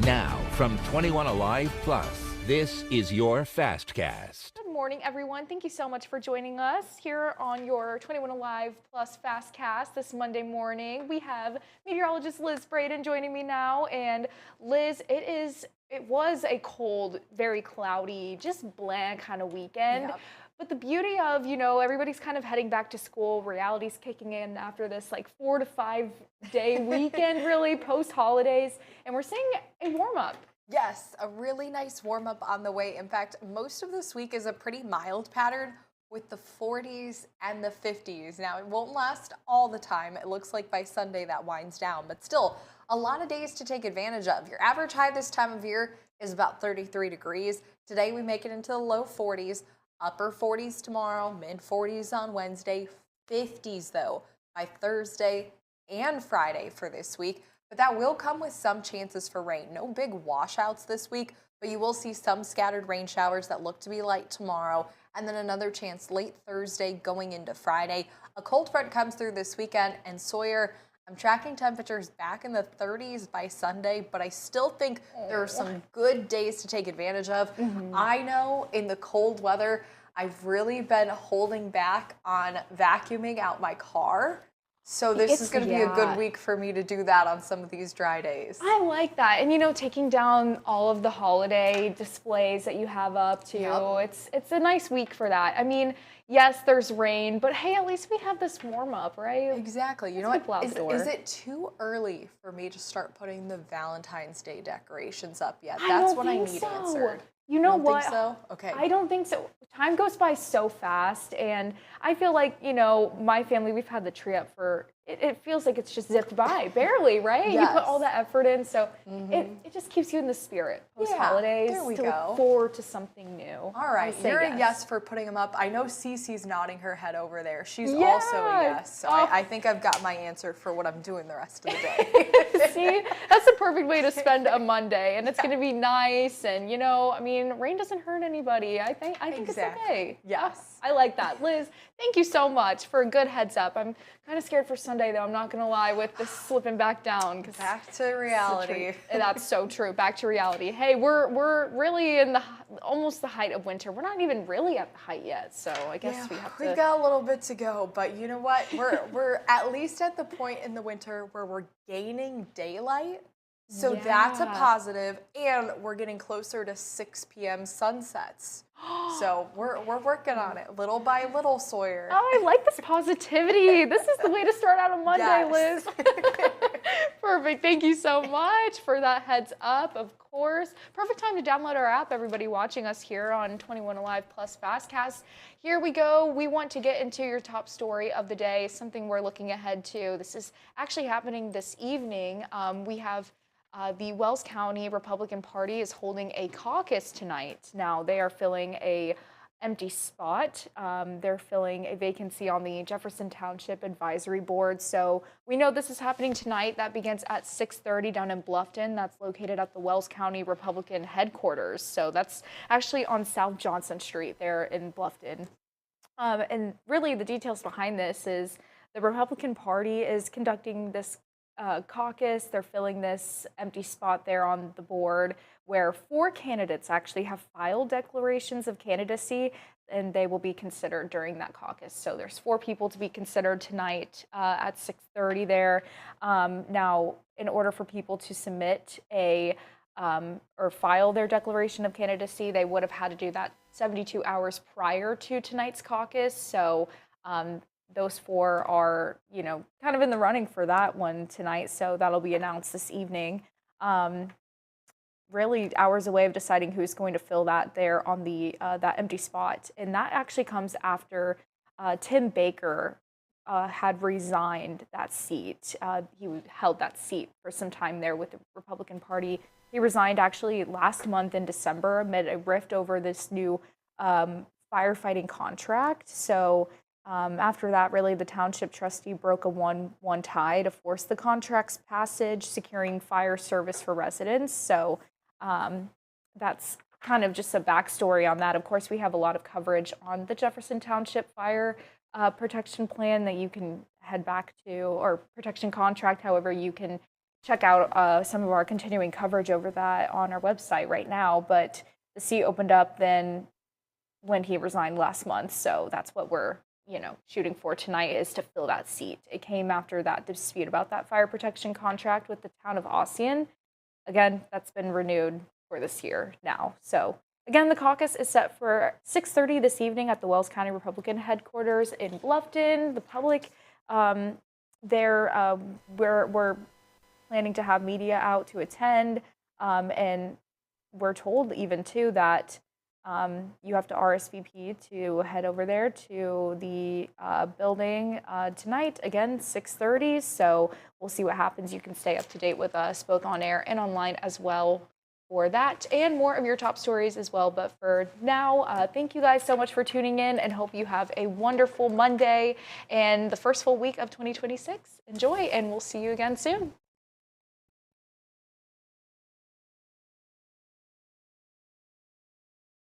Now, from 21Alive Plus, this is your Fastcast. Good morning, everyone. Thank you so much for joining us here on your 21Alive Plus Fastcast this Monday morning. We have meteorologist Liz Braden joining me now. And Liz, it was a cold, very cloudy, just bland kind of weekend. Yep. But the beauty of, everybody's kind of heading back to school, reality's kicking in after this 4 to 5 day weekend, really, post-holidays, and we're seeing a warm-up. Yes, a really nice warm-up on the way. In fact, most of this week is a pretty mild pattern with the 40s and the 50s. Now, it won't last all the time. It looks like by Sunday that winds down, but still, a lot of days to take advantage of. Your average high this time of year is about 33 degrees. Today, we make it into the low 40s. Upper 40s tomorrow, mid 40s on Wednesday, 50s though by Thursday and Friday for this week. But that will come with some chances for rain. No big washouts this week, but you will see some scattered rain showers that look to be light tomorrow, and then another chance late Thursday going into Friday. A cold front comes through this weekend, and Sawyer, I'm tracking temperatures back in the 30s by Sunday, but I still think there are some good days to take advantage of. I know in the cold weather, I've really been holding back on vacuuming out my car. So this is going to be a good week for me to do that on some of these dry days. I like that. And, taking down all of the holiday displays that you have up too, it's a nice week for that. I mean, yes, there's rain, but hey, at least we have this warm up, right? Exactly. You know what? Is it too early for me to start putting the Valentine's Day decorations up yet? That's what I need answered. You know what? Think so? Okay. I don't think so. Time goes by so fast, and I feel like, my family, we've had the tree up for, it feels like it's just zipped by, barely, right? Yes. You put all that effort in, so it just keeps you in the spirit post-holidays there we to go. look forward to something new. All right, you're a yes for putting them up. I know Cece's nodding her head over there. She's also a yes, so I think I've got my answer for what I'm doing the rest of the day. See, that's the perfect way to spend a Monday, and it's going to be nice, and rain doesn't hurt anybody. I think it's okay. Yes. I like that. Liz, thank you so much for a good heads up. I'm kind of scared for Sunday, though. I'm not going to lie, with this slipping back down. Back to reality. That's so true. Back to reality. Hey, we're really in almost the height of winter. We're not even really at the height yet, so I guess we've got a little bit to go. But you know what? We're at least at the point in the winter where we're gaining daylight. So that's a positive, and we're getting closer to 6 p.m. sunsets. So we're working on it little by little, Sawyer. Oh, I like this positivity. This is the way to start out a Monday, Liz. Perfect. Thank you so much for that heads up, of course. Perfect time to download our app, everybody watching us here on 21Alive Plus Fastcast. Here we go. We want to get into your top story of the day, something we're looking ahead to. This is actually happening this evening. We have the Wells County Republican Party is holding a caucus tonight. Now, they are filling a empty spot. They're filling a vacancy on the Jefferson Township Advisory Board. So we know this is happening tonight. That begins at 6:30 down in Bluffton. That's located at the Wells County Republican headquarters. So that's actually on South Johnson Street there in Bluffton. And really the details behind this is the Republican Party is conducting this caucus. They're filling this empty spot there on the board where 4 candidates actually have filed declarations of candidacy, and they will be considered during that caucus. So there's 4 people to be considered tonight at 6:30 there. Now, in order for people to submit or file their declaration of candidacy, they would have had to do that 72 hours prior to tonight's caucus. So those 4 are, kind of in the running for that one tonight. So that'll be announced this evening. Really hours away of deciding who's going to fill that there on the that empty spot. And that actually comes after Tim Baker had resigned that seat. He held that seat for some time there with the Republican Party. He resigned actually last month in December amid a rift over this new firefighting contract. So after that, really, the township trustee broke a 1-1 tie to force the contract's passage, securing fire service for residents. So that's kind of just a backstory on that. Of course, we have a lot of coverage on the Jefferson Township Fire Protection Plan that you can head back to, or protection contract, however you can check out some of our continuing coverage over that on our website right now. But the seat opened up then when he resigned last month. So that's what we're, shooting for tonight, is to fill that seat. It came after that dispute about that fire protection contract with the town of Ossian. Again, that's been renewed for this year now. So again, the caucus is set for 6:30 this evening at the Wells County Republican headquarters in Bluffton. The public, we're planning to have media out to attend, and we're told even too that you have to RSVP to head over there to the building tonight, again, 6:30. So we'll see what happens. You can stay up to date with us both on air and online as well for that, and more of your top stories as well. But for now, thank you guys so much for tuning in, and hope you have a wonderful Monday and the first full week of 2026. Enjoy, and we'll see you again soon.